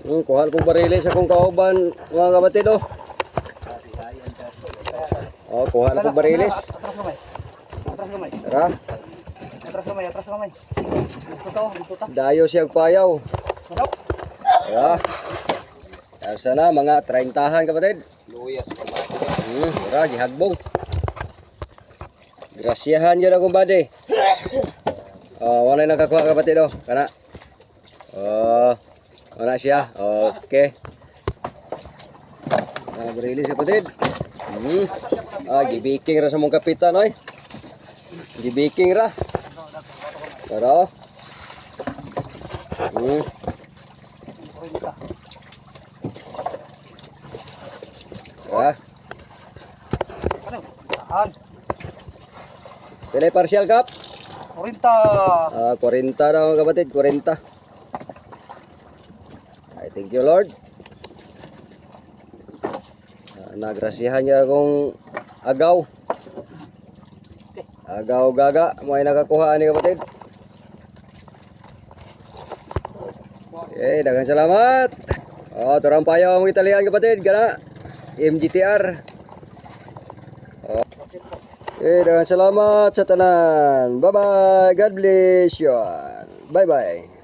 Kuha kong barilis akong kauban mga kapatid oh. Oh, kuha na kong barilis. Atras kamay. Atras kamay. Tara. Atras kamay, atras kamay. Dito ta. Dayo siyang payaw. Ano? Tara. Sana mga 30han kapatid. Luyas pa ba? Tara, gihagbong. Grasyahan yun akong bade. Wala na nakakuha kapatid oh. Kana. Wala siya. Okay. Barilis kapatid. Gibiking ra sa mong kapitan oy. Gibiking ra. Tara. Tara. Ano? Saan? Pili partial cup? 40. 40 na mga kapatid, 40. Ay, thank you Lord. Nagrasihan niya akong agaw. Agaw gaga, may nakakuha ni kapatid. Okay, daghang salamat. Turang payaw ang Italian kapatid, kana MGTR. Daghang salamat sa tanan. Bye bye. God bless you. Bye bye.